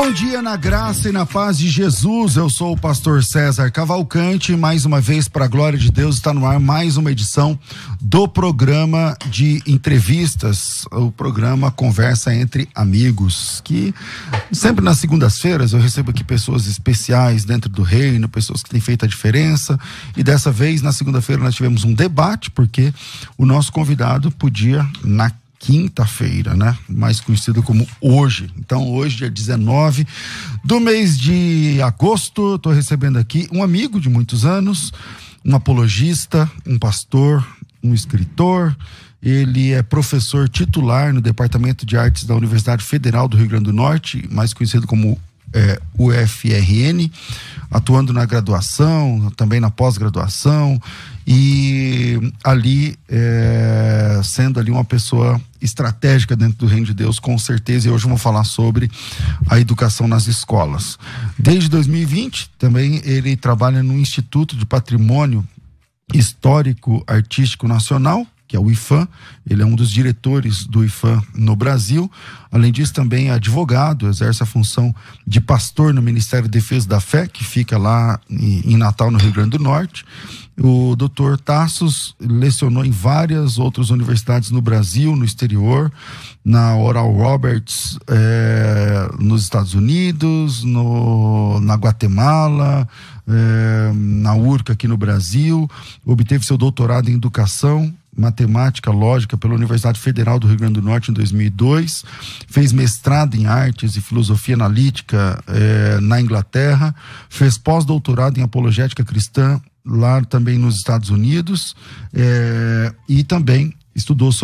Bom dia na graça e na paz de Jesus. Eu sou o pastor César Cavalcante, mais uma vez, para a glória de Deus, está no ar mais uma edição do programa de entrevistas, o programa Conversa Entre Amigos, que sempre nas segundas-feiras eu recebo aqui pessoas especiais dentro do reino, pessoas que têm feito a diferença, e dessa vez, na segunda-feira, nós tivemos um debate, porque o nosso convidado podia, na quinta-feira, né? Mais conhecido como hoje. Então, hoje, dia 19 do mês de agosto, estou recebendo aqui um amigo de muitos anos, um apologista, um pastor, um escritor. Ele é professor titular no Departamento de Artes da Universidade Federal do Rio Grande do Norte, mais conhecido como UFRN, atuando na graduação, também na pós-graduação, e ali sendo ali uma pessoa estratégica dentro do reino de Deus, com certeza. E hoje vamos falar sobre a educação nas escolas. Desde 2020 também ele trabalha no Instituto de Patrimônio Histórico Artístico Nacional, que é o IPHAN. Ele é um dos diretores do IPHAN no Brasil. Além disso, também é advogado, exerce a função de pastor no Ministério da Defesa da Fé, que fica lá em Natal, no Rio Grande do Norte. O Dr. Tassos lecionou em várias outras universidades no Brasil, no exterior, na Oral Roberts, nos Estados Unidos, na Guatemala, na URCA aqui no Brasil. Obteve seu doutorado em Educação, Matemática, Lógica pela Universidade Federal do Rio Grande do Norte em 2002, fez mestrado em Artes e Filosofia Analítica na Inglaterra, fez pós-doutorado em Apologética Cristã lá também nos Estados Unidos, e também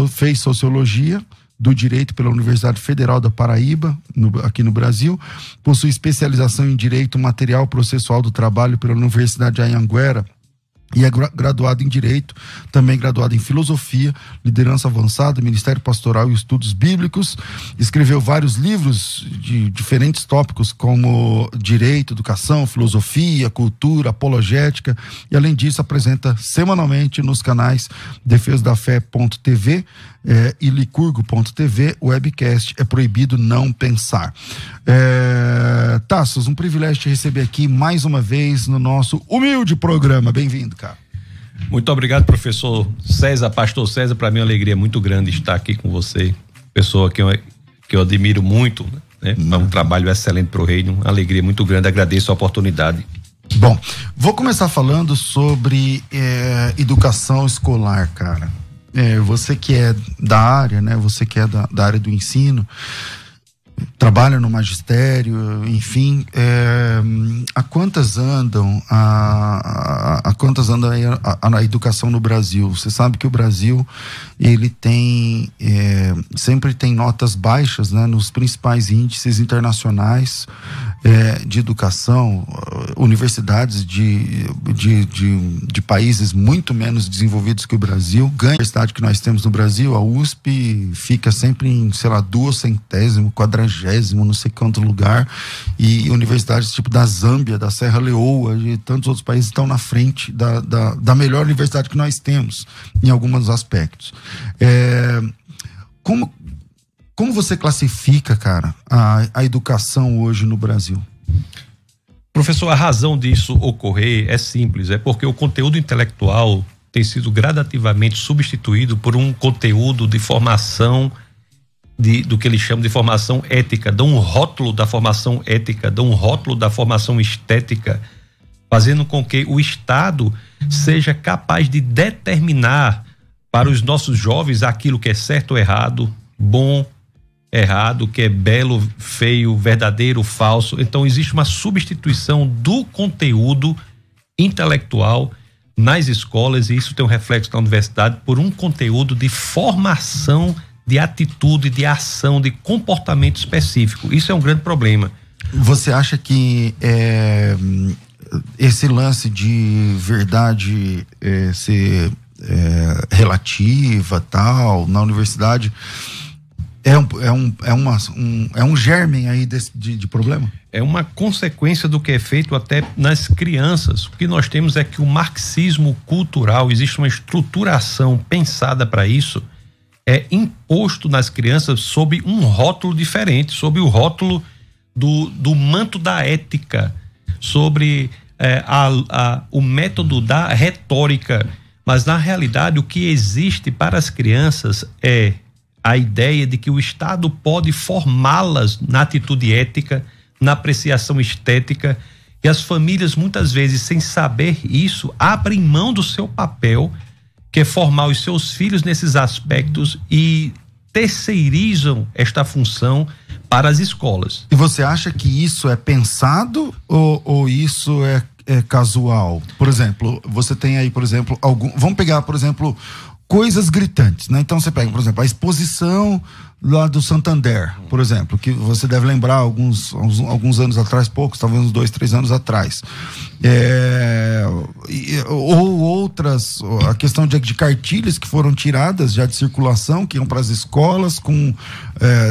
fez Sociologia do Direito pela Universidade Federal da Paraíba, aqui no Brasil, possui especialização em Direito Material Processual do Trabalho pela Universidade de Anhanguera, e é graduado em Direito, também graduado em Filosofia, Liderança Avançada, Ministério Pastoral e Estudos Bíblicos. Escreveu vários livros de diferentes tópicos, como Direito, Educação, Filosofia, Cultura, Apologética, e além disso apresenta semanalmente nos canais defesdafé.tv e licurgo.tv, o webcast É Proibido Não Pensar. Tassos, um privilégio te receber aqui mais uma vez no nosso humilde programa. Bem-vindo, cara. Muito obrigado, professor César, pastor César. Para mim é uma alegria muito grande estar aqui com você, pessoa que eu admiro muito, né? É um trabalho excelente para o reino, uma alegria muito grande, agradeço a oportunidade. Bom, vou começar falando sobre educação escolar, cara. Você que é da área, né? Você que é da área do ensino, trabalha no magistério, enfim, a quantas andam a educação no Brasil? Você sabe que o Brasil, ele tem sempre tem notas baixas, né, nos principais índices internacionais de educação. Universidades de países muito menos desenvolvidos que o Brasil ganha. A universidade que nós temos no Brasil, a USP, fica sempre em, sei lá, 200º, 40º, não sei quanto lugar, e universidades tipo da Zâmbia, da Serra Leoa e tantos outros países estão na frente da melhor universidade que nós temos em alguns aspectos. Como você classifica, cara, a educação hoje no Brasil? Professor, a razão disso ocorrer é simples, é porque o conteúdo intelectual tem sido gradativamente substituído por um conteúdo de formação do que eles chamam de formação ética, dão um rótulo da formação ética, dão um rótulo da formação estética, fazendo com que o Estado seja capaz de determinar para os nossos jovens aquilo que é certo ou errado, bom, errado, que é belo, feio, verdadeiro, falso. Então existe uma substituição do conteúdo intelectual nas escolas, e isso tem um reflexo na universidade, por um conteúdo de formação de atitude, de ação, de comportamento específico. Isso é um grande problema. Você acha que esse lance de verdade ser relativa, tal, na universidade, é um germen aí de problema? É uma consequência do que é feito até nas crianças. O que nós temos é que o marxismo cultural, existe uma estruturação pensada para isso, é imposto nas crianças sob um rótulo diferente, sob o rótulo do manto da ética, sobre o método da retórica, mas na realidade o que existe para as crianças é a ideia de que o Estado pode formá-las na atitude ética, na apreciação estética, e as famílias muitas vezes, sem saber isso, abrem mão do seu papel, que é formar os seus filhos nesses aspectos, e terceirizam esta função para as escolas. E você acha que isso é pensado ou isso é casual? Por exemplo, você tem aí, por exemplo, vamos pegar, por exemplo, coisas gritantes, né? Então você pega, por exemplo, a exposição lá do Santander, por exemplo, que você deve lembrar alguns anos atrás, poucos, talvez uns 2, 3 anos atrás. Ou outras, a questão de cartilhas que foram tiradas já de circulação, que iam para as escolas com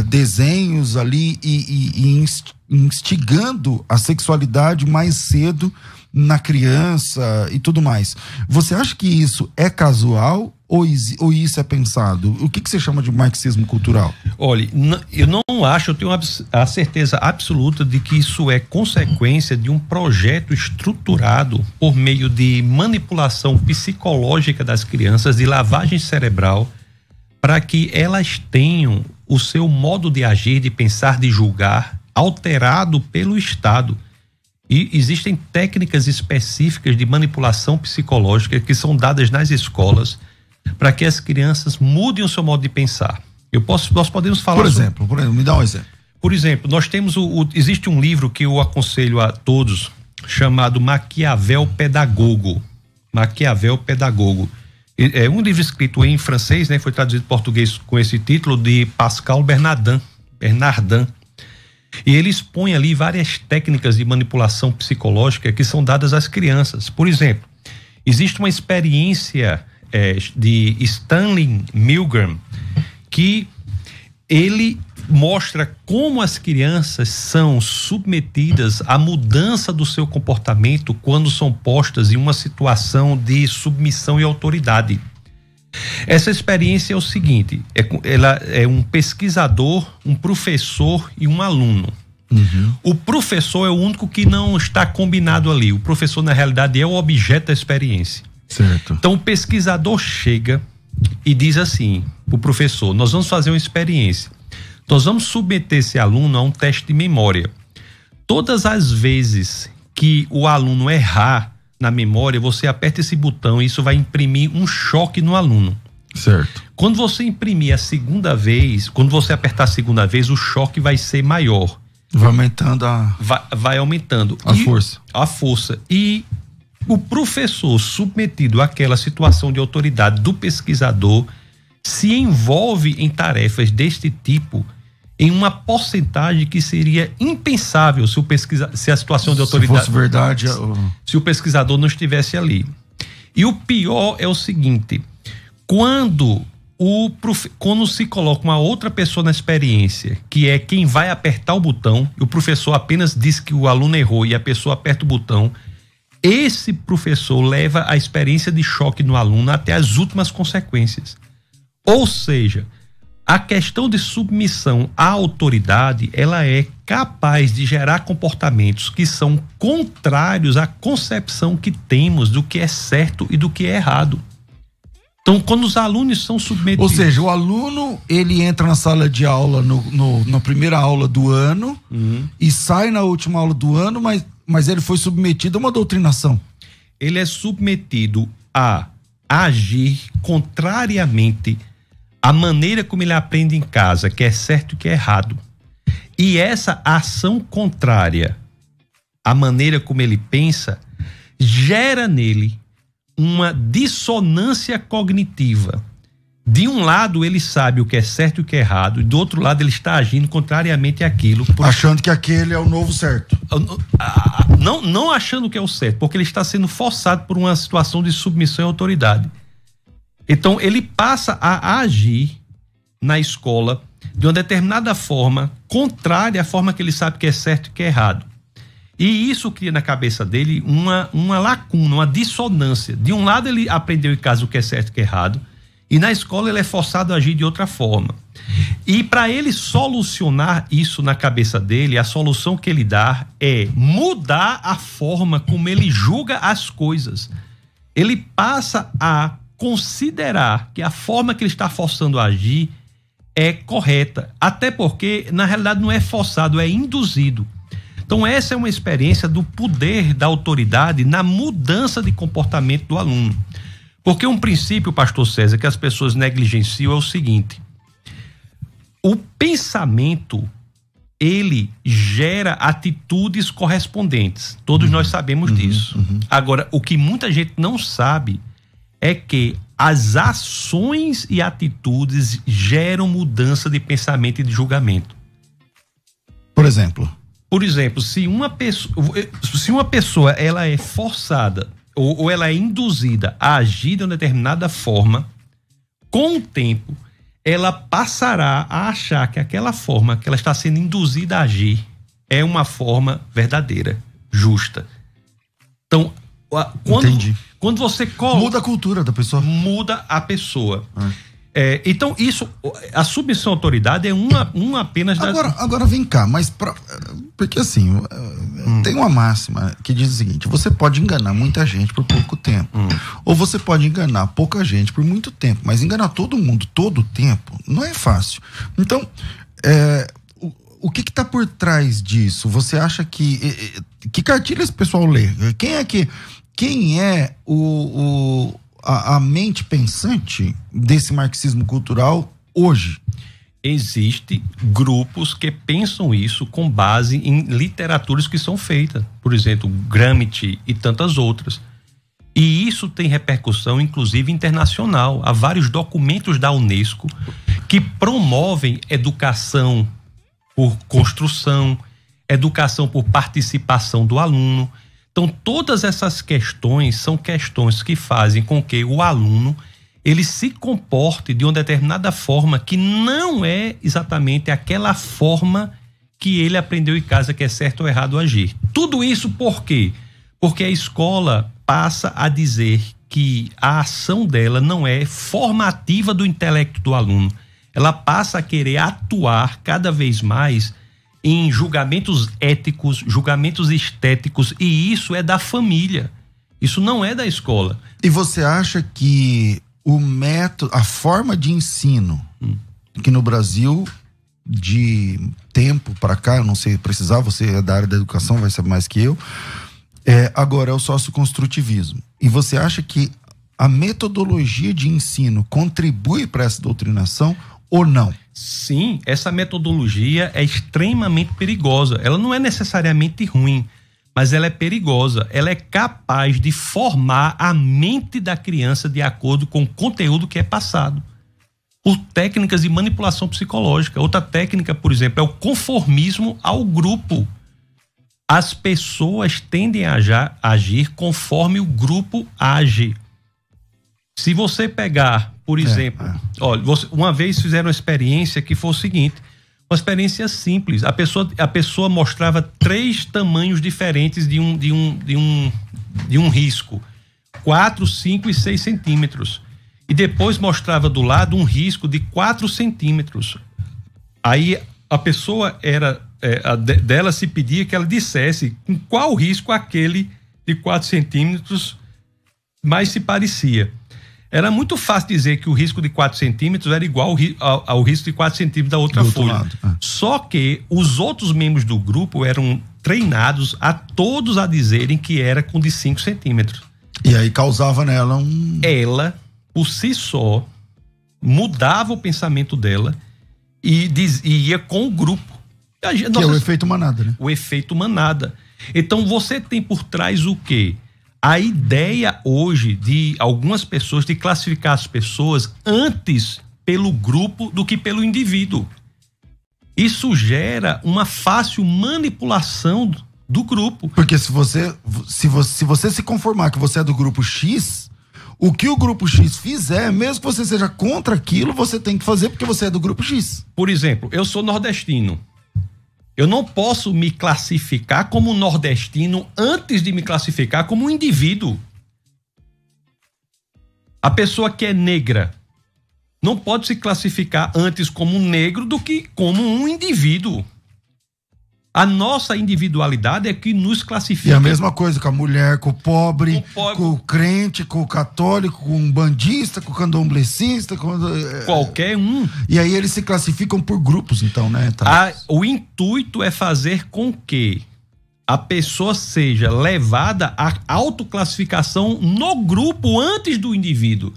desenhos ali e instigando a sexualidade mais cedo na criança e tudo mais. Você acha que isso é casual ou isso é pensado? O que você chama de marxismo cultural? Olha, eu não acho, eu tenho a certeza absoluta de que isso é consequência de um projeto estruturado por meio de manipulação psicológica das crianças, de lavagem cerebral, para que elas tenham o seu modo de agir, de pensar, de julgar, alterado pelo Estado. E existem técnicas específicas de manipulação psicológica que são dadas nas escolas para que as crianças mudem o seu modo de pensar. Nós podemos falar... Por exemplo, me dá um exemplo. Por exemplo, nós temos existe um livro que eu aconselho a todos, chamado Maquiavel Pedagogo. Maquiavel Pedagogo. É um livro escrito em francês, né? Foi traduzido em português com esse título, de Pascal Bernardin. E ele expõe ali várias técnicas de manipulação psicológica que são dadas às crianças. Por exemplo, existe uma experiência de Stanley Milgram, que ele mostra como as crianças são submetidas à mudança do seu comportamento quando são postas em uma situação de submissão e autoridade. Essa experiência é o seguinte: ela é um pesquisador, um professor e um aluno. Uhum. O professor é o único que não está combinado ali. O professor, na realidade, é o objeto da experiência. Certo. Então o pesquisador chega e diz assim: o professor, nós vamos fazer uma experiência. Nós vamos submeter esse aluno a um teste de memória. Todas as vezes que o aluno errar na memória, você aperta esse botão e isso vai imprimir um choque no aluno. Certo. Quando você imprimir a segunda vez, quando você apertar a segunda vez, o choque vai ser maior. Vai aumentando vai aumentando a força. E o professor, submetido àquela situação de autoridade do pesquisador, se envolve em tarefas deste tipo em uma porcentagem que seria impensável se a situação de autoridade... Se fosse verdade... Se o pesquisador não estivesse ali. E o pior é o seguinte: quando se coloca uma outra pessoa na experiência, que é quem vai apertar o botão, e o professor apenas diz que o aluno errou e a pessoa aperta o botão, esse professor leva a experiência de choque no aluno até as últimas consequências. Ou seja, a questão de submissão à autoridade, ela é capaz de gerar comportamentos que são contrários à concepção que temos do que é certo e do que é errado. Então, quando os alunos são submetidos... Ou seja, o aluno, ele entra na sala de aula na primeira aula do ano, uhum, e sai na última aula do ano, mas ele foi submetido a uma doutrinação. Ele é submetido a agir contrariamente à maneira como ele aprende em casa, que é certo e que é errado. E essa ação contrária à maneira como ele pensa gera nele uma dissonância cognitiva. De um lado ele sabe o que é certo e o que é errado, e do outro lado ele está agindo contrariamente àquilo. Achando que aquele é o novo certo. Não achando que é o certo, porque ele está sendo forçado por uma situação de submissão à autoridade. Então ele passa a agir na escola de uma determinada forma, contrária à forma que ele sabe que é certo e que é errado. E isso cria na cabeça dele uma lacuna, uma dissonância. De um lado ele aprendeu em casa o que é certo e o que é errado, e na escola ele é forçado a agir de outra forma. E para ele solucionar isso na cabeça dele, a solução que ele dá é mudar a forma como ele julga as coisas. Ele passa a considerar que a forma que ele está forçando a agir é correta, até porque na realidade não é forçado, é induzido. Então essa é uma experiência do poder da autoridade na mudança de comportamento do aluno. Porque um princípio, pastor César, que as pessoas negligenciam é o seguinte: o pensamento, ele gera atitudes correspondentes. Todos nós sabemos disso. Agora, o que muita gente não sabe é que as ações e atitudes geram mudança de pensamento e de julgamento. Por exemplo, se uma pessoa ela é forçada ou ela é induzida a agir de uma determinada forma, com o tempo ela passará a achar que aquela forma que ela está sendo induzida a agir é uma forma verdadeira, justa. Então, quando você muda a cultura da pessoa. Muda a pessoa. Então, isso, a submissão à autoridade é uma apenas das... Agora vem cá, porque assim, tem uma máxima que diz o seguinte: você pode enganar muita gente por pouco tempo, ou você pode enganar pouca gente por muito tempo, mas enganar todo mundo todo o tempo não é fácil. Então, o que está por trás disso? Você acha que cartilha esse pessoal lê? Quem é a mente pensante desse marxismo cultural hoje? Existem grupos que pensam isso com base em literaturas que são feitas, por exemplo, Gramsci e tantas outras. E isso tem repercussão, inclusive, internacional. Há vários documentos da UNESCO que promovem educação por construção, educação por participação do aluno. Então, todas essas questões são questões que fazem com que o aluno ele se comporte de uma determinada forma que não é exatamente aquela forma que ele aprendeu em casa que é certo ou errado agir. Tudo isso por quê? Porque a escola passa a dizer que a ação dela não é formativa do intelecto do aluno. Ela passa a querer atuar cada vez mais em julgamentos éticos, julgamentos estéticos, e isso é da família. Isso não é da escola. E você acha que o método, a forma de ensino que no Brasil, de tempo para cá, eu não sei precisar, você é da área da educação, vai saber mais que eu, agora é o socioconstrutivismo. E você acha que a metodologia de ensino contribui para essa doutrinação ou não? Sim, essa metodologia é extremamente perigosa. Ela não é necessariamente ruim, mas ela é perigosa. Ela é capaz de formar a mente da criança de acordo com o conteúdo que é passado, por técnicas de manipulação psicológica. Outra técnica, por exemplo, é o conformismo ao grupo. As pessoas tendem a agir conforme o grupo age. Se você pegar, por exemplo, olha, uma vez fizeram uma experiência que foi o seguinte, uma experiência simples. A pessoa mostrava 3 tamanhos diferentes de um risco: 4, 5 e 6 centímetros. E depois mostrava do lado um risco de 4 centímetros. Aí a pessoa dela se pedia que ela dissesse com qual risco aquele de 4 centímetros mais se parecia. Era muito fácil dizer que o risco de 4 centímetros era igual ao risco de 4 centímetros da outra folha. Só que os outros membros do grupo eram treinados a todos a dizerem que era com de 5 centímetros. E aí causava nela Ela, por si só, mudava o pensamento dela e ia com o grupo. Que é o efeito manada, né? O efeito manada. Então você tem por trás o quê? A ideia hoje de algumas pessoas de classificar as pessoas antes pelo grupo do que pelo indivíduo. Isso gera uma fácil manipulação do grupo. Porque se você se conformar que você é do grupo X, o que o grupo X fizer, mesmo que você seja contra aquilo, você tem que fazer porque você é do grupo X. Por exemplo, eu sou nordestino. Eu não posso me classificar como nordestino antes de me classificar como um indivíduo. A pessoa que é negra não pode se classificar antes como um negro do que como um indivíduo. A nossa individualidade é que nos classifica. E a mesma coisa com a mulher, com o pobre, com o crente, com o católico, com o bandista, com o candomblessista, com qualquer um. E aí eles se classificam por grupos, então, né? O intuito é fazer com que a pessoa seja levada à autoclassificação no grupo antes do indivíduo.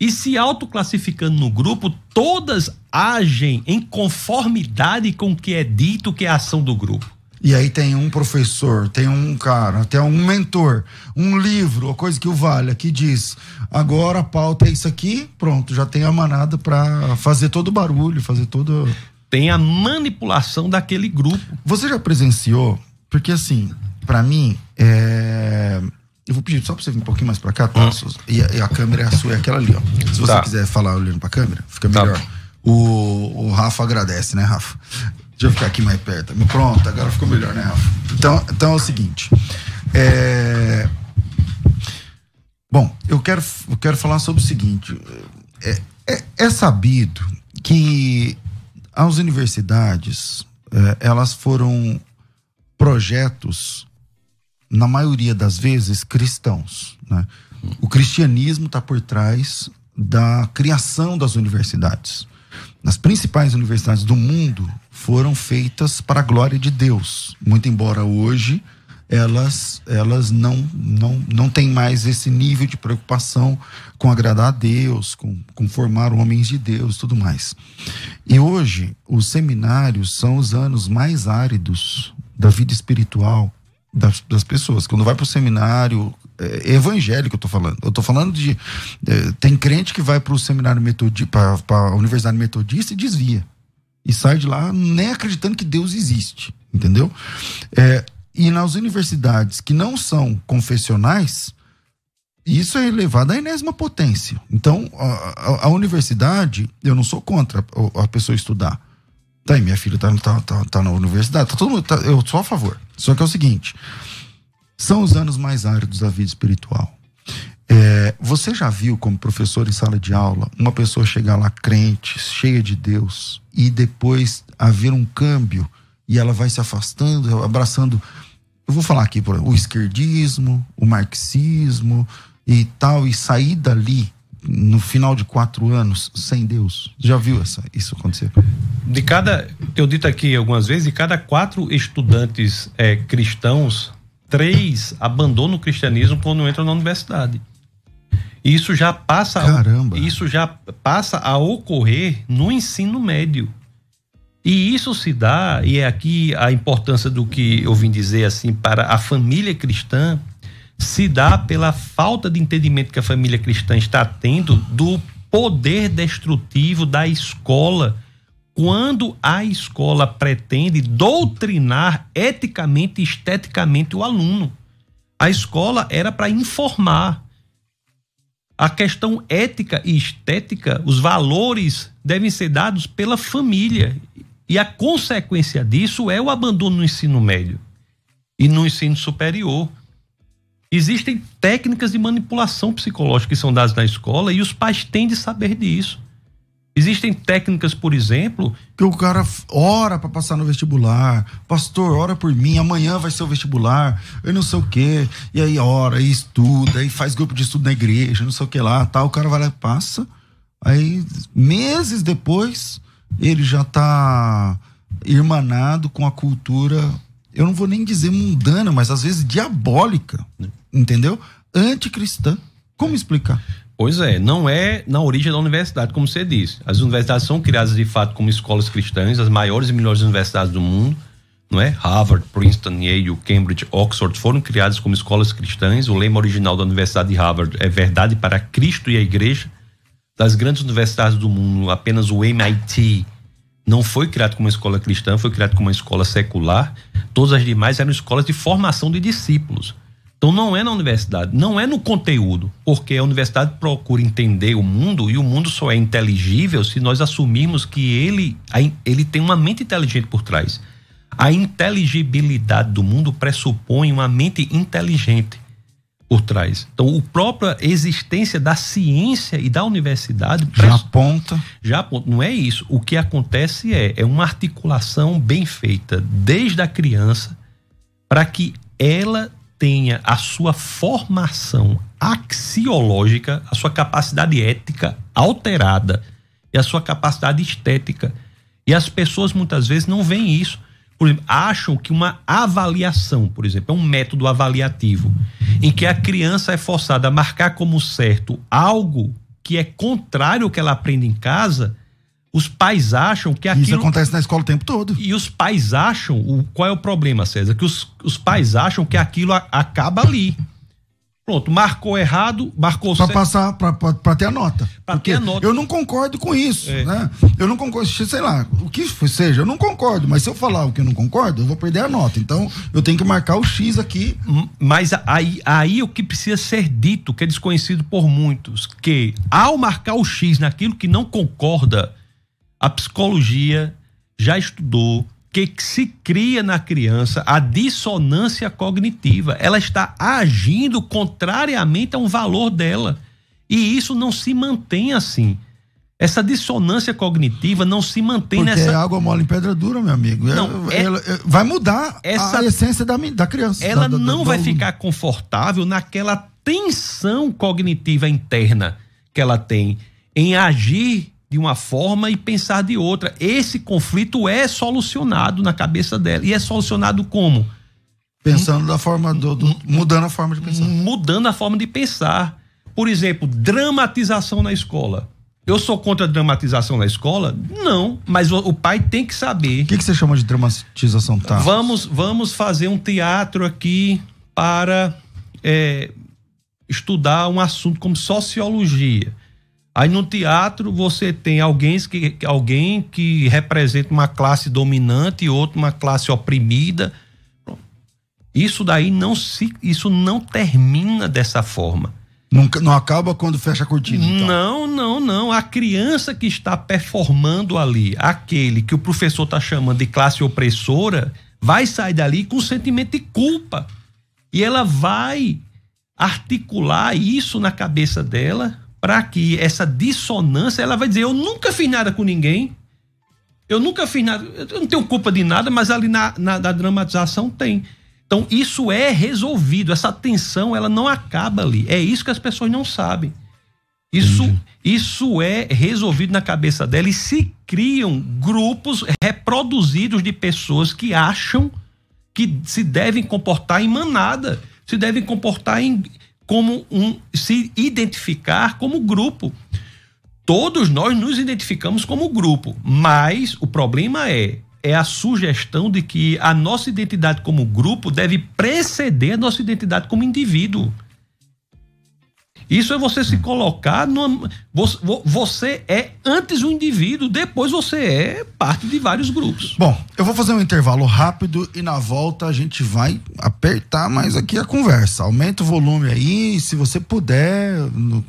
E se autoclassificando no grupo, todas agem em conformidade com o que é dito, que é a ação do grupo. E aí tem um professor, tem um cara, tem um mentor, um livro, a coisa que o valha, que diz, agora a pauta é isso aqui, pronto, já tem a manada pra fazer todo o barulho, fazer todo... Tem a manipulação daquele grupo. Você já presenciou? Porque assim, pra mim, eu vou pedir só pra você vir um pouquinho mais pra cá, tá? E a câmera é a sua, é aquela ali, ó. Se você quiser falar olhando pra câmera, fica melhor. Tá. O Rafa agradece, né, Rafa? Deixa eu ficar aqui mais perto. Pronto, agora ficou melhor, né, Rafa? Então é o seguinte. Bom, eu quero falar sobre o seguinte. É sabido que as universidades, elas foram projetos, na maioria das vezes, cristãos, né? O cristianismo está por trás da criação das universidades. As principais universidades do mundo foram feitas para a glória de Deus, muito embora hoje elas não têm mais esse nível de preocupação com agradar a Deus, com formar homens de Deus e tudo mais. E hoje os seminários são os anos mais áridos da vida espiritual das pessoas. Quando vai para o seminário evangélico, eu tô falando de tem crente que vai para o seminário para a universidade metodista e desvia, e sai de lá nem acreditando que Deus existe, entendeu? E nas universidades que não são confessionais, isso é elevado à enésima potência. Então a universidade, eu não sou contra a pessoa estudar. Tá aí, minha filha tá na universidade, tá todo mundo, eu sou a favor. Só que é o seguinte, são os anos mais áridos da vida espiritual. Você já viu como professor em sala de aula, uma pessoa chegar lá crente, cheia de Deus, e depois haver um câmbio, e ela vai se afastando, abraçando, eu vou falar aqui, o esquerdismo, o marxismo e tal, e sair dali no final de 4 anos sem Deus? Já viu isso acontecer? Eu dito aqui algumas vezes, de cada 4 estudantes cristãos, 3 abandonam o cristianismo quando entram na universidade. Isso já passa a ocorrer no ensino médio. E isso se dá, e é aqui a importância do que eu vim dizer assim, para a família cristã, se dá pela falta de entendimento que a família cristã está tendo do poder destrutivo da escola, quando a escola pretende doutrinar eticamente e esteticamente o aluno. A escola era para informar. A questão ética e estética, os valores devem ser dados pela família. E a consequência disso é o abandono no ensino médio e no ensino superior. Existem técnicas de manipulação psicológica que são dadas na escola e os pais têm de saber disso. Existem técnicas, por exemplo, que o cara ora para passar no vestibular. Pastor, ora por mim, amanhã vai ser o vestibular, eu não sei o quê. E aí ora, e estuda, e faz grupo de estudo na igreja, não sei o que lá, tá. O cara vai lá e passa. Aí, meses depois, ele já tá irmanado com a cultura, eu não vou nem dizer mundana, mas às vezes diabólica, entendeu? Anticristã. Como explicar? Pois é, não é na origem da universidade, como você disse. As universidades são criadas de fato como escolas cristãs, as maiores e melhores universidades do mundo, não é? Harvard, Princeton, Yale, Cambridge, Oxford foram criadas como escolas cristãs. O lema original da Universidade de Harvard é verdade para Cristo e a Igreja. Das grandes universidades do mundo, apenas o MIT não foi criado como uma escola cristã, foi criado como uma escola secular. Todas as demais eram escolas de formação de discípulos. Então não é na universidade, não é no conteúdo, porque a universidade procura entender o mundo, e o mundo só é inteligível se nós assumirmos que ele tem uma mente inteligente por trás. A inteligibilidade do mundo pressupõe uma mente inteligente. por trás. Então, a própria existência da ciência e da universidade já aponta. Não é isso. O que acontece é uma articulação bem feita desde a criança para que ela tenha a sua formação axiológica, a sua capacidade ética alterada e a sua capacidade estética. E as pessoas muitas vezes não veem isso. Por exemplo, acham que uma avaliação, por exemplo, é um método avaliativo em que a criança é forçada a marcar como certo algo que é contrário ao que ela aprende em casa. Os pais acham que aquilo... Isso acontece na escola o tempo todo. E os pais acham... Qual é o problema, César? Que os pais acham que aquilo acaba ali. Pronto, marcou errado, marcou certo. Pra passar, pra ter a nota. Pra ter a nota. Eu não concordo com isso, né? Eu não concordo, sei lá, o que seja, eu não concordo, mas se eu falar o que eu não concordo, eu vou perder a nota. Então, eu tenho que marcar o X aqui. Mas aí o que precisa ser dito, que é desconhecido por muitos, que ao marcar o X naquilo que não concorda, a psicologia já estudou que se cria na criança a dissonância cognitiva. Ela está agindo contrariamente a um valor dela. E isso não se mantém assim. Essa dissonância cognitiva não se mantém porque nessa... é água mole em pedra dura, meu amigo. Vai mudar a essência da criança. Ela não vai ficar confortável naquela tensão cognitiva interna que ela tem em agir de uma forma e pensar de outra. Esse conflito é solucionado na cabeça dela. E é solucionado como? Pensando da forma mudando a forma de pensar. Mudando a forma de pensar. Por exemplo, dramatização na escola. Eu sou contra a dramatização na escola? Não, mas o pai tem que saber. O que você chama de dramatização, tá? Vamos fazer um teatro aqui para estudar um assunto como sociologia. Aí no teatro você tem alguém que representa uma classe dominante e outro uma classe oprimida. Isso daí isso não termina dessa forma. Não acaba quando fecha a cortina. Então. Não. A criança que está performando ali, aquele que o professor está chamando de classe opressora, vai sair dali com um sentimento de culpa. E ela vai articular isso na cabeça dela para que essa dissonância, ela vai dizer, eu nunca fiz nada com ninguém, eu nunca fiz nada, eu não tenho culpa de nada, mas ali na dramatização tem. Então isso é resolvido, essa tensão ela não acaba ali, é isso que as pessoas não sabem. Isso é resolvido na cabeça dela e se criam grupos reproduzidos de pessoas que acham que se devem comportar em manada, se devem comportar se identificar como grupo. Todos nós nos identificamos como grupo, mas o problema é a sugestão de que a nossa identidade como grupo deve preceder a nossa identidade como indivíduo. Isso é você se colocar você é antes um indivíduo, depois você é parte de vários grupos. Bom, eu vou fazer um intervalo rápido e na volta a gente vai apertar mais aqui a conversa. Aumenta o volume aí, se você puder,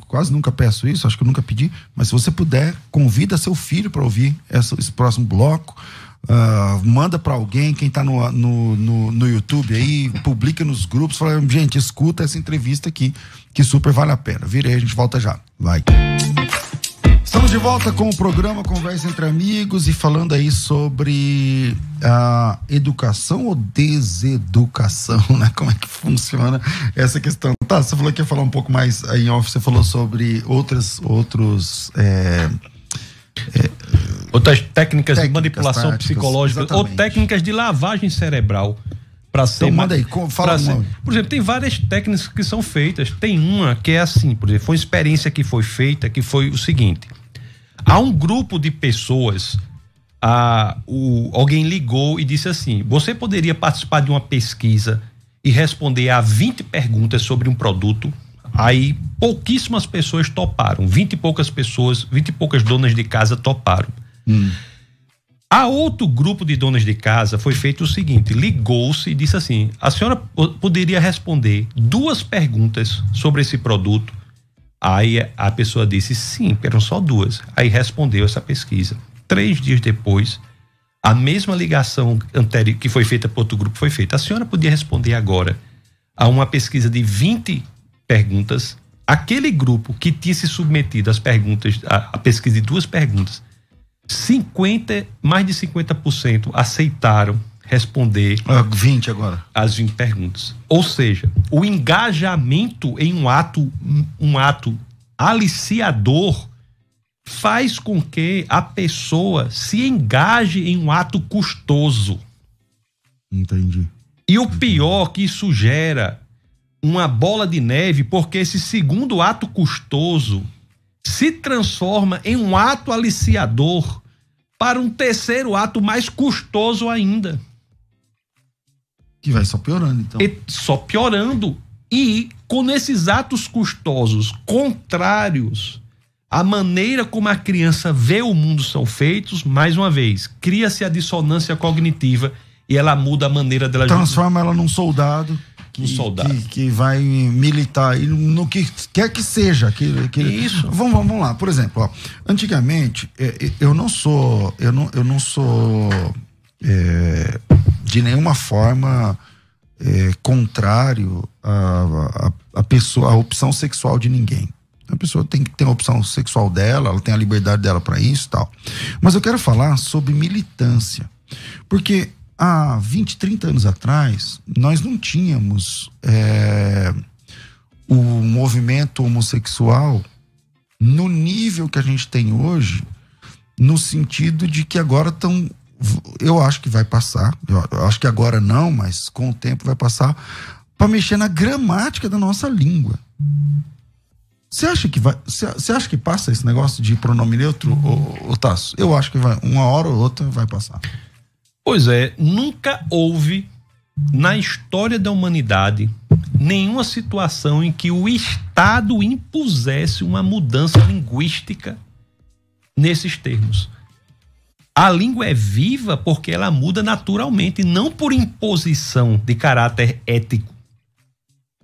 quase nunca peço isso, acho que eu nunca pedi, mas se você puder, convida seu filho para ouvir esse próximo bloco. Manda para alguém, quem tá no YouTube aí, publica nos grupos, fala, gente, escuta essa entrevista aqui, que super vale a pena. Vira aí, a gente volta já. Vai. Estamos de volta com o programa Conversa Entre Amigos e falando aí sobre a educação ou deseducação, né? Como é que funciona essa questão? Tá, você falou que ia falar um pouco mais aí em off, você falou sobre outras técnicas de manipulação táticas, psicológica, exatamente, ou técnicas de lavagem cerebral para ser. Então manda aí, fala uma. Por exemplo, tem várias técnicas que são feitas. Tem uma que é assim, por exemplo, foi uma experiência que foi feita, que foi o seguinte: há um grupo de pessoas, alguém ligou e disse assim: você poderia participar de uma pesquisa e responder a 20 perguntas sobre um produto? Aí pouquíssimas pessoas toparam, 20 e poucas donas de casa toparam. A outro grupo de donas de casa foi feito o seguinte: ligou-se e disse assim: a senhora poderia responder 2 perguntas sobre esse produto? Aí a pessoa disse sim, eram só 2. Aí respondeu essa pesquisa. 3 dias depois, a mesma ligação anterior que foi feita para outro grupo foi feita. A senhora podia responder agora a uma pesquisa de 20 perguntas. Aquele grupo que tinha se submetido às perguntas, a pesquisa de 2 perguntas, mais de 50% aceitaram responder 20 agora. As 20 perguntas. Ou seja, o engajamento em um ato aliciador faz com que a pessoa se engaje em um ato custoso. Entendi. E o pior, que isso gera uma bola de neve, porque esse segundo ato custoso se transforma em um ato aliciador para um terceiro ato mais custoso ainda. Que vai só piorando, então. Só piorando. E com esses atos custosos contrários à maneira como a criança vê o mundo são feitos, mais uma vez, cria-se a dissonância cognitiva e ela muda a maneira dela... Transforma ela num soldado. Que vai militar no que quer que seja. Isso. Vamos lá, por exemplo, antigamente eu não sou de nenhuma forma contrário a pessoa, a opção sexual de ninguém. A pessoa tem que ter a opção sexual dela, ela tem a liberdade dela para isso e tal. Mas eu quero falar sobre militância, porque há 20, 30 anos atrás, nós não tínhamos o movimento homossexual no nível que a gente tem hoje, no sentido de que agora estão... Eu acho que vai passar, eu acho que agora não, mas com o tempo vai passar, para mexer na gramática da nossa língua. Você acha que passa esse negócio de pronome neutro, ô Tasso? Eu acho que vai, uma hora ou outra vai passar. Pois é, nunca houve na história da humanidade nenhuma situação em que o Estado impusesse uma mudança linguística nesses termos. A língua é viva porque ela muda naturalmente, não por imposição de caráter ético.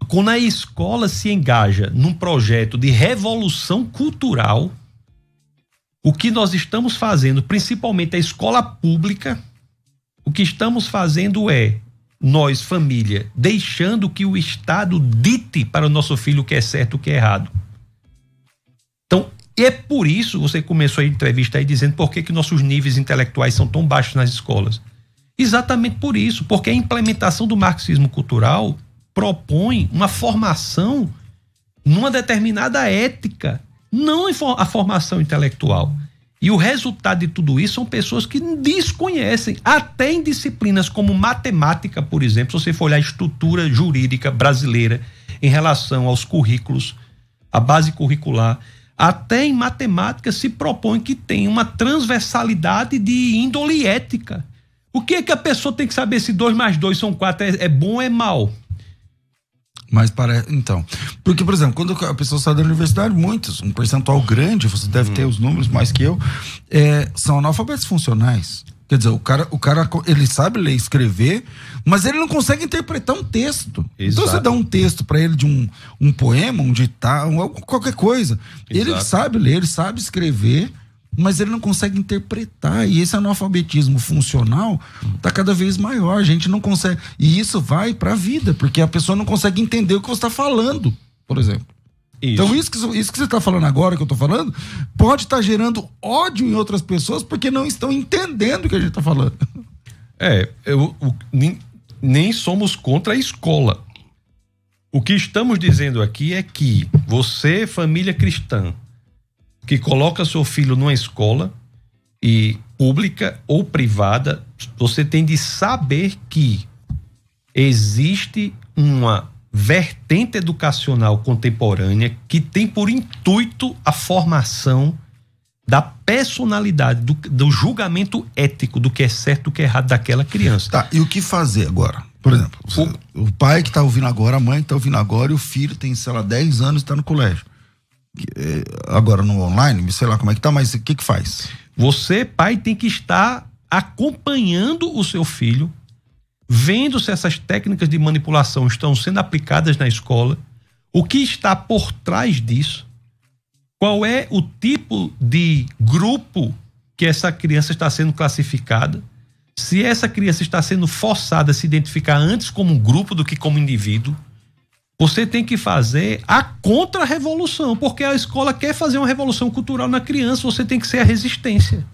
Quando a escola se engaja num projeto de revolução cultural, o que nós estamos fazendo, principalmente a escola pública, o que estamos fazendo é, nós, família, deixando que o Estado dite para o nosso filho o que é certo e o que é errado. Então, é por isso, você começou a entrevista aí dizendo por que nossos níveis intelectuais são tão baixos nas escolas. Exatamente por isso, porque a implementação do marxismo cultural propõe uma formação numa determinada ética, não a formação intelectual. E o resultado de tudo isso são pessoas que desconhecem, até em disciplinas como matemática, por exemplo, se você for olhar a estrutura jurídica brasileira em relação aos currículos, a base curricular, até em matemática se propõe que tem uma transversalidade de índole ética. O que é que a pessoa tem que saber se 2 mais 2 são 4 é bom ou é mal? Mas então, porque, por exemplo, quando a pessoa sai da universidade, muitos, um percentual grande, você deve ter os números mais que eu, são analfabetos funcionais. Quer dizer, o cara, ele sabe ler e escrever, mas ele não consegue interpretar um texto. Exato. Então você dá um texto para ele de um poema, um ditado, qualquer coisa. Exato. Ele sabe ler, ele sabe escrever, mas ele não consegue interpretar. E esse analfabetismo funcional está cada vez maior. A gente não consegue. E isso vai para a vida, porque a pessoa não consegue entender o que você está falando, por exemplo. Isso. Então isso que você está falando agora, que eu estou falando, pode estar gerando ódio em outras pessoas porque não estão entendendo o que a gente está falando. Nem somos contra a escola. O que estamos dizendo aqui é que você, família cristã, que coloca seu filho numa escola, e pública ou privada, você tem de saber que existe uma vertente educacional contemporânea que tem por intuito a formação da personalidade, do julgamento ético do que é certo e do que é errado daquela criança. Tá, e o que fazer agora? Por exemplo, o pai que está ouvindo agora, a mãe que está ouvindo agora, e o filho tem, sei lá, 10 anos e está no colégio. Agora no online, sei lá como é que tá, mas o que faz? Você, pai, tem que estar acompanhando o seu filho, vendo se essas técnicas de manipulação estão sendo aplicadas na escola, o que está por trás disso, qual é o tipo de grupo que essa criança está sendo classificada, se essa criança está sendo forçada a se identificar antes como um grupo do que como indivíduo, Você tem que fazer a contra-revolução, porque a escola quer fazer uma revolução cultural na criança, você tem que ser a resistência.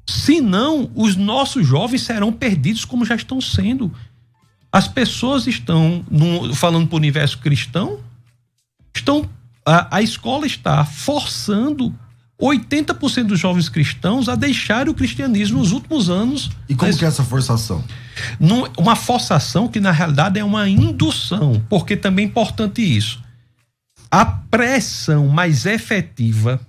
Senão, os nossos jovens serão perdidos como já estão sendo. As pessoas estão, falando para o universo cristão, a escola está forçando 80% dos jovens cristãos a deixarem o cristianismo nos últimos anos. E como que é essa forçação? Uma forçação que na realidade é uma indução, porque também é importante isso. A pressão mais efetiva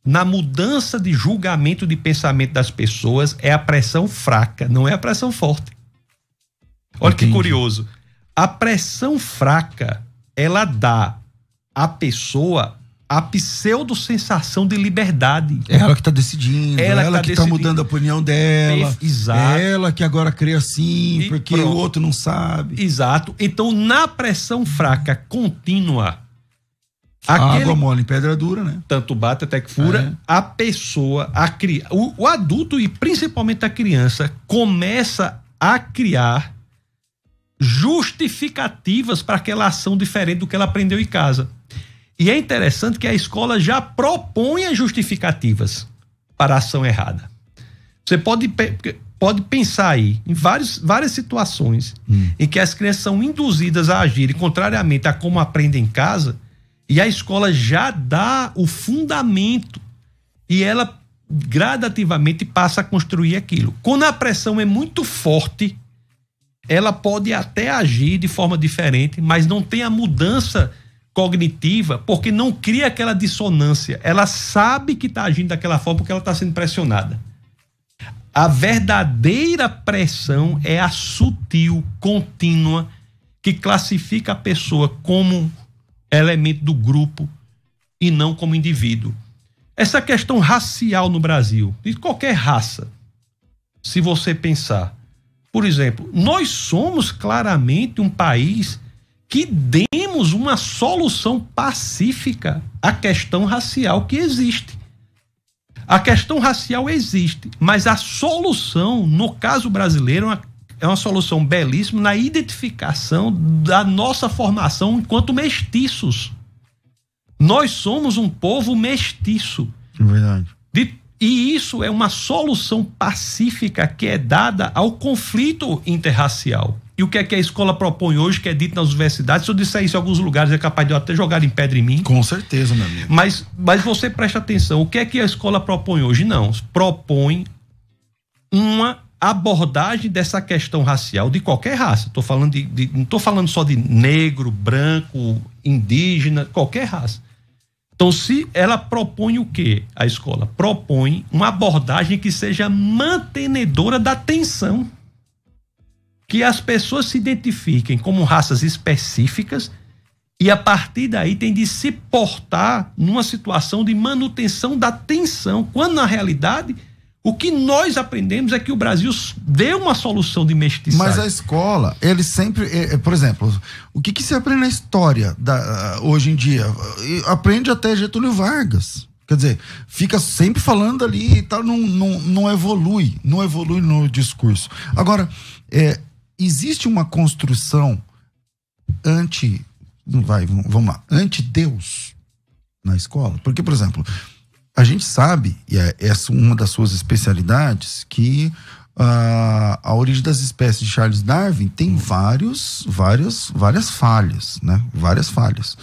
na mudança de julgamento de pensamento das pessoas é a pressão fraca, não é a pressão forte. Olha que curioso. A pressão fraca, ela dá à pessoa a pseudo-sensação de liberdade. É ela que está decidindo, ela que está mudando a opinião dela. Exato. É ela que agora crê assim, porque o outro não sabe. Exato. Então, na pressão fraca contínua, água mole em pedra dura, né? Tanto bate até que fura. A pessoa, o adulto e principalmente a criança, começa a criar justificativas para aquela ação diferente do que ela aprendeu em casa. E é interessante que a escola já propõe as justificativas para a ação errada. Você pode pensar aí em várias situações em que as crianças são induzidas a agirem contrariamente a como aprendem em casa, e a escola já dá o fundamento e ela gradativamente passa a construir aquilo. Quando a pressão é muito forte, ela pode até agir de forma diferente, mas não tem a mudança cognitiva, porque não cria aquela dissonância. Ela sabe que está agindo daquela forma porque ela está sendo pressionada. A verdadeira pressão é a sutil, contínua, que classifica a pessoa como elemento do grupo e não como indivíduo. Essa questão racial no Brasil, de qualquer raça, se você pensar, por exemplo, nós somos claramente um país que demos uma solução pacífica à questão racial que existe. A questão racial existe, mas a solução, no caso brasileiro, é uma solução belíssima na identificação da nossa formação enquanto mestiços. Nós somos um povo mestiço. Verdade. E isso é uma solução pacífica que é dada ao conflito interracial. E o que é que a escola propõe hoje, que é dito nas universidades? Se eu disser isso em alguns lugares, é capaz de eu até jogar em pedra em mim. Com certeza, meu amigo. Mas você presta atenção, o que é que a escola propõe hoje? Não, propõe uma abordagem dessa questão racial de qualquer raça. Não estou falando só de negro, branco, indígena, qualquer raça. Então, se ela propõe o quê? A escola propõe uma abordagem que seja mantenedora da tensão. Que as pessoas se identifiquem como raças específicas e, a partir daí, tem de se portar numa situação de manutenção da tensão, quando, na realidade, o que nós aprendemos é que o Brasil deu uma solução de mestiçagem. Mas a escola, ele sempre, por exemplo, o que se aprende na história hoje em dia? Aprende até Getúlio Vargas. Quer dizer, fica sempre falando ali e tal, não evolui no discurso. Agora, existe uma construção vamos lá, anti-Deus na escola? Porque, por exemplo, a gente sabe, e essa é uma das suas especialidades, que a origem das espécies de Charles Darwin tem várias falhas, né? Várias falhas.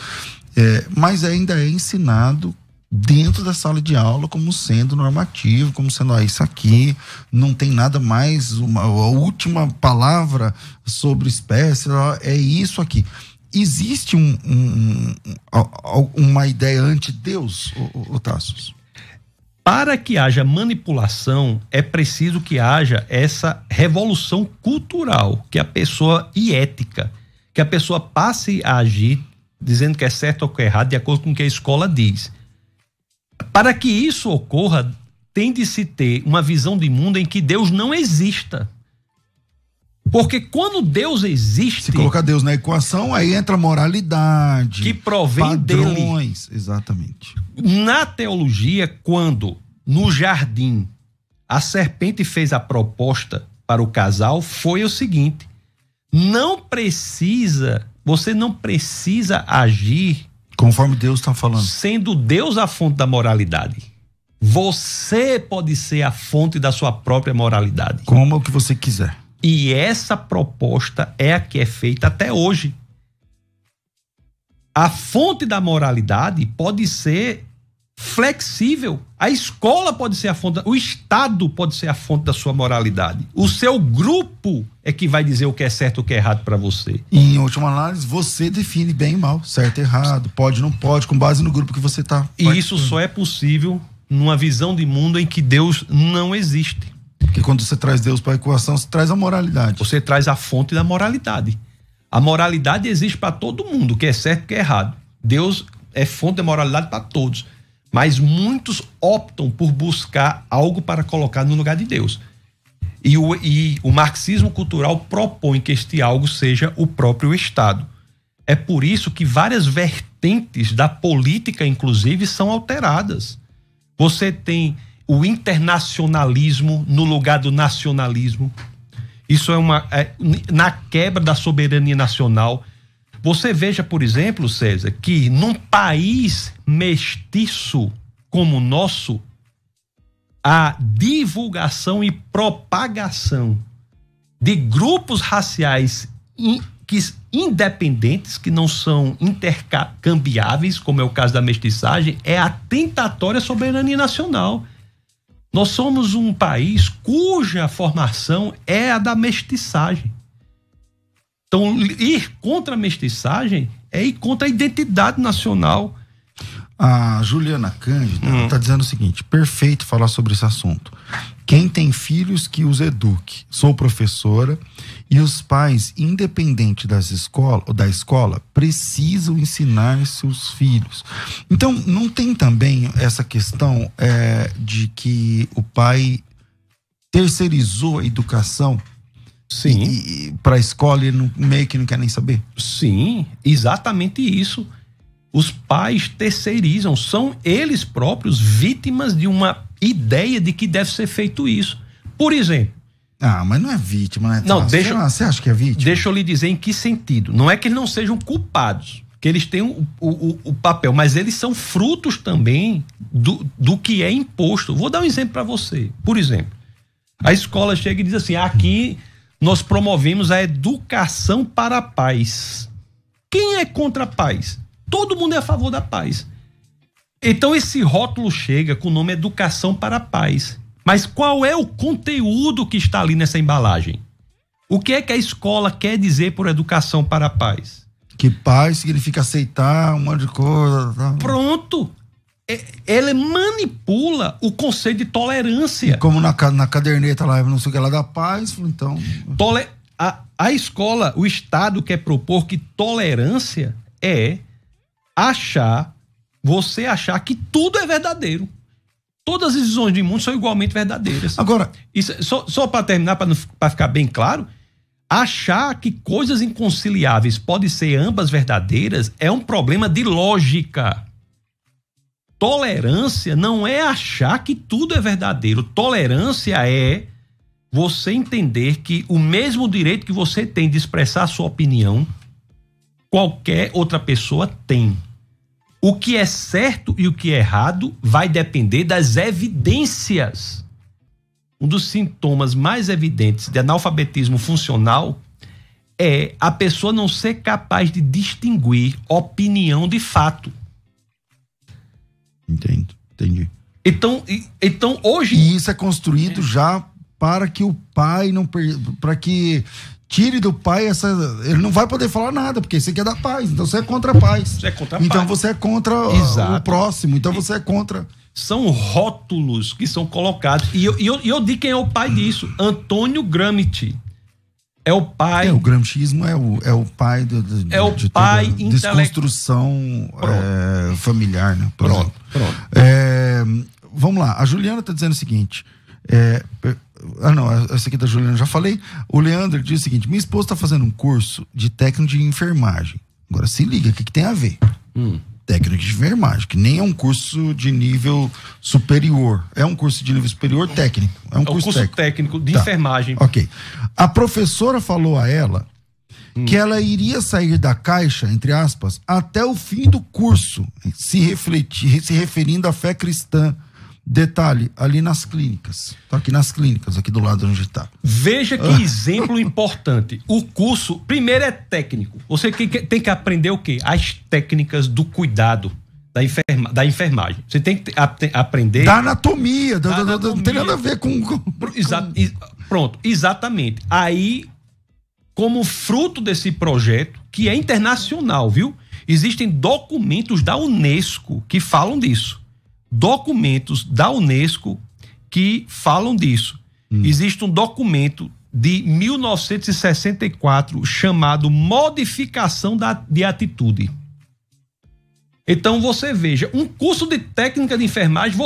Mas ainda é ensinado dentro da sala de aula como sendo normativo, como sendo isso aqui, não tem nada mais, a última palavra sobre espécie, é isso aqui. Existe uma ideia anti-Deus, Tassos? Para que haja manipulação, é preciso que haja essa revolução cultural, e ética, que a pessoa passe a agir dizendo que é certo ou que é errado, de acordo com o que a escola diz. Para que isso ocorra, tem de se ter uma visão de mundo em que Deus não exista. Porque quando Deus existe... Se colocar Deus na equação, aí entra a moralidade, que provém padrões, dele. Exatamente. Na teologia, quando no jardim a serpente fez a proposta para o casal, foi o seguinte: não precisa Você não precisa agir conforme Deus está falando. Sendo Deus a fonte da moralidade. Você pode ser a fonte da sua própria moralidade. Como o que você quiser. E essa proposta é a que é feita até hoje. A fonte da moralidade pode ser flexível. A escola pode ser a fonte, o Estado pode ser a fonte da sua moralidade. O seu grupo é que vai dizer o que é certo e o que é errado para você. E em última análise, você define bem e mal, certo e errado, pode, não pode, com base no grupo que você está. E isso só é possível numa visão de mundo em que Deus não existe. Porque quando você traz Deus para a equação, você traz a moralidade. Você traz a fonte da moralidade. A moralidade existe para todo mundo, o que é certo e o que é errado. Deus é fonte da moralidade para todos. Mas muitos optam por buscar algo para colocar no lugar de Deus. E o marxismo cultural propõe que este algo seja o próprio Estado. É por isso que várias vertentes da política, inclusive, são alteradas. Você tem o internacionalismo no lugar do nacionalismo. Isso na quebra da soberania nacional. Você veja, por exemplo, César, que num país mestiço como o nosso, a divulgação e propagação de grupos raciais independentes, que não são intercambiáveis, como é o caso da mestiçagem, é atentatória à soberania nacional. Nós somos um país cuja formação é a da mestiçagem. Então, ir contra a mestiçagem é ir contra a identidade nacional. A Juliana Cândida está dizendo o seguinte: perfeito falar sobre esse assunto. Quem tem filhos que os eduque. Sou professora e os pais, independente da escola, precisam ensinar seus filhos. Então, não tem também essa questão de que o pai terceirizou a educação? Sim. Para a escola ele meio que não quer nem saber? Sim, exatamente isso. Os pais terceirizam, são eles próprios vítimas de uma ideia de que deve ser feito isso. Por exemplo... mas não é vítima, né? Não, você acha que é vítima? Deixa eu lhe dizer em que sentido. Não é que eles não sejam culpados, que eles têm o papel, mas eles são frutos também do que é imposto. Vou dar um exemplo para você. Por exemplo, a escola chega e diz assim: aqui nós promovemos a educação para a paz. Quem é contra a paz? Todo mundo é a favor da paz. Então esse rótulo chega com o nome Educação para a Paz. Mas qual é o conteúdo que está ali nessa embalagem? O que é que a escola quer dizer por educação para a paz? Que paz significa aceitar um monte de coisa. Tá? Pronto. Ela manipula o conceito de tolerância. E como na caderneta lá, não sei o que lá da paz, então... A escola, o Estado quer propor que tolerância é você achar que tudo é verdadeiro. Todas as visões de mundo são igualmente verdadeiras. Agora, isso, só para terminar, para ficar bem claro, achar que coisas inconciliáveis podem ser ambas verdadeiras é um problema de lógica. Tolerância não é achar que tudo é verdadeiro. Tolerância é você entender que o mesmo direito que você tem de expressar a sua opinião, qualquer outra pessoa tem. O que é certo e o que é errado vai depender das evidências. Um dos sintomas mais evidentes de analfabetismo funcional é a pessoa não ser capaz de distinguir opinião de fato. Entendi. Então hoje... E isso é construído já para que o pai não... para que... tire do pai ele não vai poder falar nada, porque você quer dar paz, então você é contra a paz. Você é contra a então paz. você é contra o próximo, então você é contra... São rótulos que são colocados, e eu digo quem é o pai disso: Antônio Gramsci. É o pai... o gramscismo é o pai de pai toda desconstrução familiar, né? Pronto. Vamos lá, a Juliana está dizendo o seguinte... essa aqui da Juliana eu já falei. O Leandro diz o seguinte: minha esposa está fazendo um curso de técnico de enfermagem. Agora se liga, o que tem a ver? Técnico de enfermagem, que nem é um curso de nível superior. É um curso de nível superior técnico. É um curso técnico de enfermagem. Ok. A professora falou a ela que ela iria sair da caixa, entre aspas, até o fim do curso, se referindo à fé cristã. Detalhe, ali nas clínicas. Tá aqui nas clínicas, aqui do lado onde está. Veja que exemplo importante. O curso, primeiro, é técnico. Você tem que aprender o quê? As técnicas do cuidado, da enfermagem. Você tem que aprender... Da anatomia, não tem nada a ver com... Pronto, exatamente. Aí, como fruto desse projeto, que é internacional, viu? Existem documentos da UNESCO que falam disso. Documentos da UNESCO que falam disso. Existe um documento de 1964 chamado Modificação de Atitude. Então você veja, um curso de técnica de enfermagem,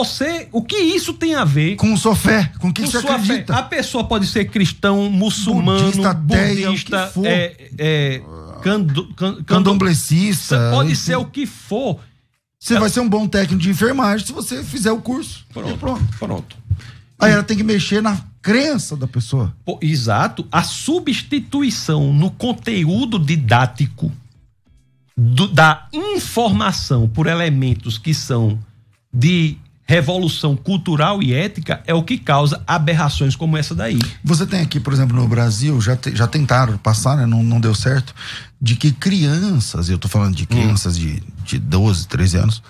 o que isso tem a ver com sua fé, com quem você acredita? Fé. A pessoa pode ser cristão, muçulmano, budista, candomblecista, pode ser o que for. Você vai ser um bom técnico de enfermagem se você fizer o curso. Pronto. Aí ela tem que mexer na crença da pessoa. Exato. A substituição no conteúdo didático da informação por elementos que são de revolução cultural e ética é o que causa aberrações como essa daí. Você tem aqui, por exemplo, no Brasil, já tentaram passar, né? Não deu certo, de que crianças, eu tô falando de crianças de 12, 13 anos,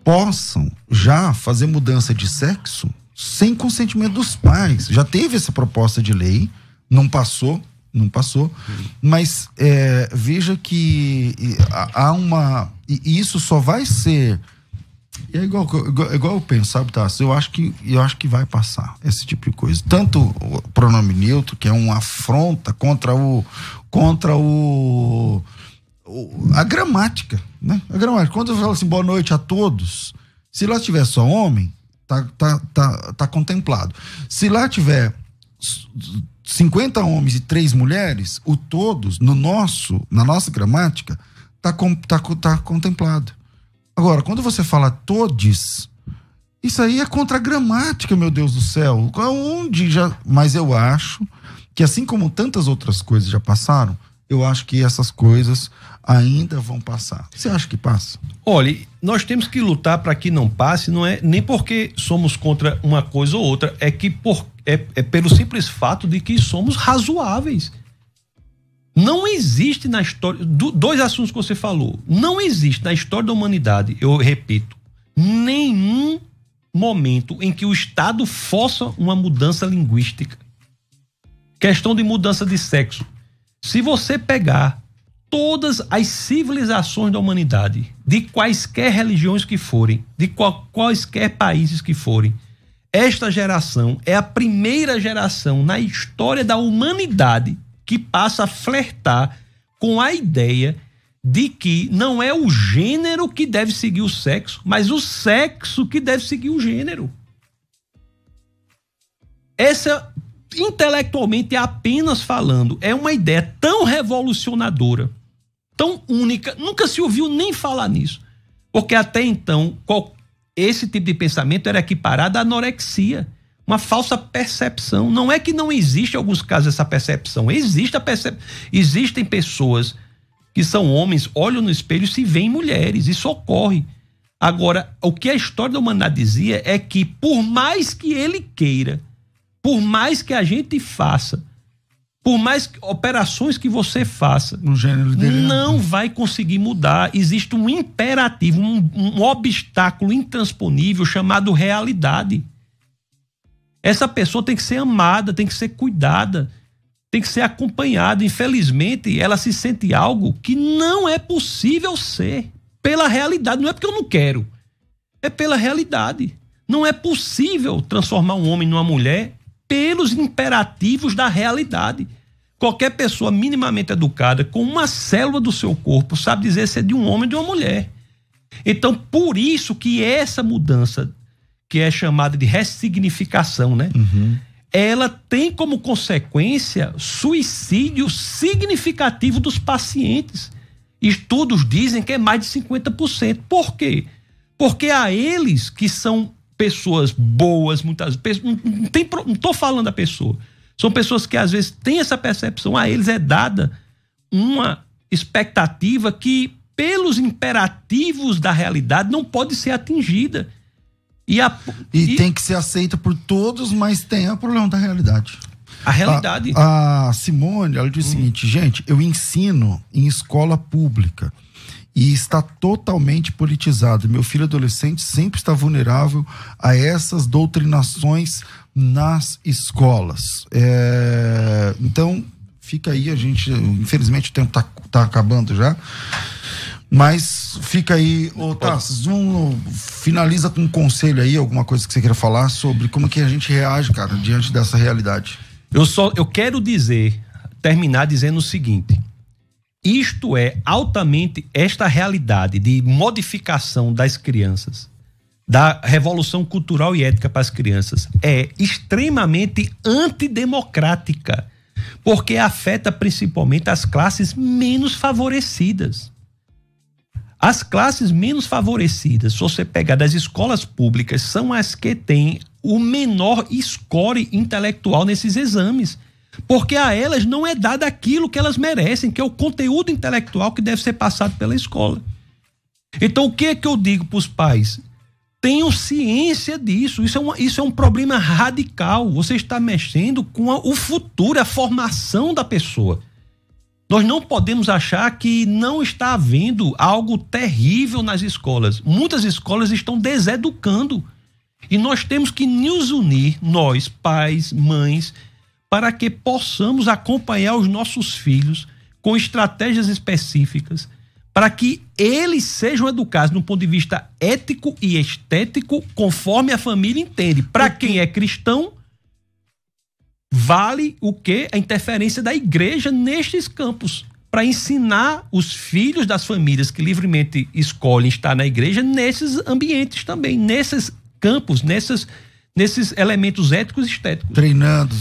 possam já fazer mudança de sexo sem consentimento dos pais. Já teve essa proposta de lei, não passou, mas veja que há uma... E isso só vai ser... É igual eu penso, sabe, Tassi? Eu acho que vai passar esse tipo de coisa. Tanto o pronome neutro, que é uma afronta contra a gramática, né? A gramática. Quando eu falo assim, boa noite a todos, se lá tiver só homem, tá contemplado. Se lá tiver 50 homens e 3 mulheres, o todos, na nossa gramática, tá contemplado. Agora, quando você fala todes, isso aí é contra a gramática, meu Deus do céu. Mas eu acho que, assim como tantas outras coisas já passaram, eu acho que essas coisas ainda vão passar. Você acha que passa? Olha, nós temos que lutar para que não passe, não é nem porque somos contra uma coisa ou outra, é que é pelo simples fato de que somos razoáveis. Não existe na história, dois assuntos que você falou, não existe na história da humanidade, eu repito, nenhum momento em que o Estado força uma mudança linguística. Questão de mudança de sexo. Se você pegar todas as civilizações da humanidade, de quaisquer religiões que forem, de quaisquer países que forem, esta geração é a primeira geração na história da humanidade que passa a flertar com a ideia de que não é o gênero que deve seguir o sexo, mas o sexo que deve seguir o gênero. Essa, intelectualmente, apenas falando, é uma ideia tão revolucionadora, tão única, nunca se ouviu nem falar nisso, porque até então esse tipo de pensamento era equiparado à anorexia, uma falsa percepção. Não é que não existe em alguns casos essa percepção, existe existem pessoas que são homens, olham no espelho e se veem mulheres, isso ocorre. Agora, o que a história da humanidade dizia é que por mais que ele queira, por mais que a gente faça, por mais operações que você faça, no gênero dele, não vai conseguir mudar. Existe um imperativo, um obstáculo intransponível chamado realidade. Essa pessoa tem que ser amada, tem que ser cuidada, tem que ser acompanhada. Infelizmente, ela se sente algo que não é possível ser pela realidade. Não é porque eu não quero, é pela realidade. Não é possível transformar um homem numa mulher pelos imperativos da realidade. Qualquer pessoa minimamente educada, com uma célula do seu corpo, sabe dizer se é de um homem ou de uma mulher. Então, por isso que essa mudança, que é chamada de ressignificação, né? Ela tem como consequência suicídio significativo dos pacientes. Estudos dizem que é mais de 50%. Por quê? Porque a eles que são pessoas boas, muitas vezes, não estou falando da pessoa, são pessoas que às vezes têm essa percepção, a eles é dada uma expectativa que, pelos imperativos da realidade, não pode ser atingida. E tem que ser aceita por todos, mas tem o problema da realidade. A realidade. A Simone, ela diz o seguinte: gente, eu ensino em escola pública e está totalmente politizado. Meu filho adolescente sempre está vulnerável a essas doutrinações nas escolas. Então, fica aí, a gente, infelizmente o tempo tá acabando já. Mas fica aí, Tassos, finaliza com um conselho aí, alguma coisa que você queira falar sobre como que a gente reage, cara, diante dessa realidade. Eu quero terminar dizendo o seguinte: isto é altamente, esta realidade de modificação das crianças, da revolução cultural e ética para as crianças, é extremamente antidemocrática, porque afeta principalmente as classes menos favorecidas. As classes menos favorecidas, se você pegar das escolas públicas, são as que têm o menor score intelectual nesses exames. Porque a elas não é dado aquilo que elas merecem, que é o conteúdo intelectual que deve ser passado pela escola. Então, o que é que eu digo para os pais? Tenham ciência disso. Isso é um problema radical. Você está mexendo com o futuro, a formação da pessoa. Nós não podemos achar que não está havendo algo terrível nas escolas. Muitas escolas estão deseducando. E nós temos que nos unir, nós, pais, mães, para que possamos acompanhar os nossos filhos com estratégias específicas, para que eles sejam educados no ponto de vista ético e estético, conforme a família entende. Para quem é cristão, vale o quê? A interferência da igreja nestes campos, para ensinar os filhos das famílias que livremente escolhem estar na igreja nesses ambientes também, nesses campos, nesses elementos éticos e estéticos. Treinando,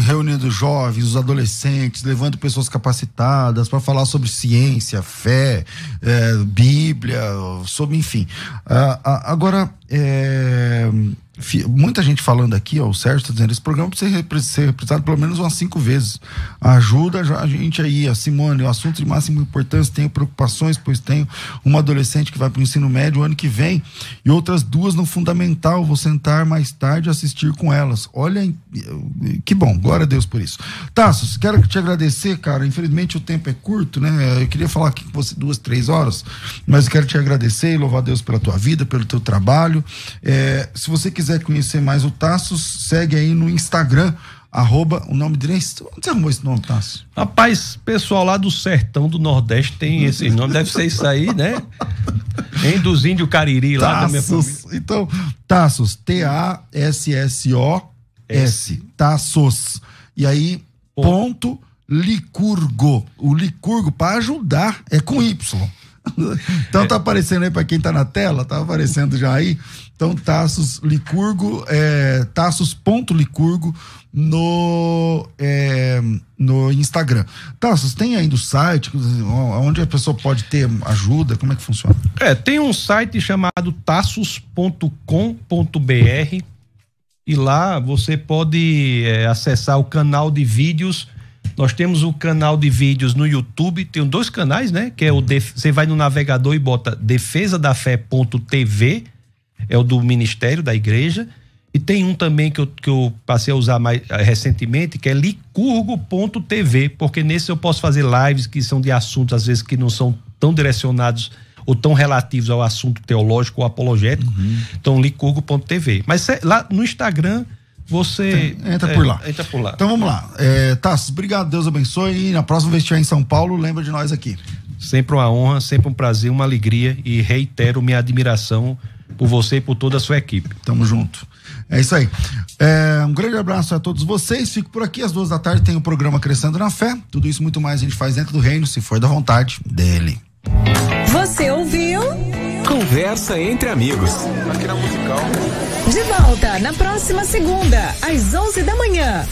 reunindo jovens, os adolescentes, levando pessoas capacitadas para falar sobre ciência, fé, Bíblia, sobre, enfim. Agora, muita gente falando aqui, o Sérgio está dizendo, esse programa precisa ser reprisado pelo menos umas 5 vezes. Ajuda a gente aí, a Simone, o assunto de máxima importância, tenho preocupações, pois tenho uma adolescente que vai para o ensino médio o ano que vem e outras 2 no fundamental, vou sentar mais tarde e assistir com elas. Olha, que bom, glória a Deus por isso. Tassos, quero te agradecer, cara, infelizmente o tempo é curto, né? Eu queria falar aqui com você 2, 3 horas, mas quero te agradecer e louvar a Deus pela tua vida, pelo teu trabalho. Se você quiser conhecer mais o Tassos, segue aí no Instagram, o nome dele, onde você arrumou esse nome, Tassos? Rapaz, pessoal lá do sertão do Nordeste tem esse nome, deve ser isso aí, né? Dos índios Cariri lá da minha família. Então, Tassos, Tassos, Tassos, e aí, ponto Licurgo, o Licurgo para ajudar é com Y. Então tá aparecendo aí para quem tá na tela, tá aparecendo já aí. Então Tassos Licurgo, Tassos.licurgo no Instagram. Tassos, tem ainda o site onde a pessoa pode ter ajuda, como é que funciona? Tem um site chamado tassos.com.br e lá você pode acessar o canal de vídeos. Nós temos o canal de vídeos no YouTube, tem 2 canais, né? Que é você vai no navegador e bota defesadafé.tv, é o do Ministério da Igreja, e tem um também que eu passei a usar mais recentemente, que é licurgo.tv, porque nesse eu posso fazer lives que são de assuntos, às vezes, que não são tão direcionados ou tão relativos ao assunto teológico ou apologético. Então, licurgo.tv. Mas lá no Instagram, você entra por lá. Então vamos lá. Tassos, obrigado, Deus abençoe. E na próxima vez que estiver em São Paulo, lembra de nós aqui. Sempre uma honra, sempre um prazer, uma alegria, e reitero minha admiração por você e por toda a sua equipe. Tamo junto. É isso aí. Um grande abraço a todos vocês. Fico por aqui. Às 2 da tarde tem o programa Crescendo na Fé. Tudo isso muito mais a gente faz dentro do reino, se for da vontade dele. Você ouviu? Conversa entre amigos. Aqui na Musical. De volta na próxima segunda, às 11 da manhã.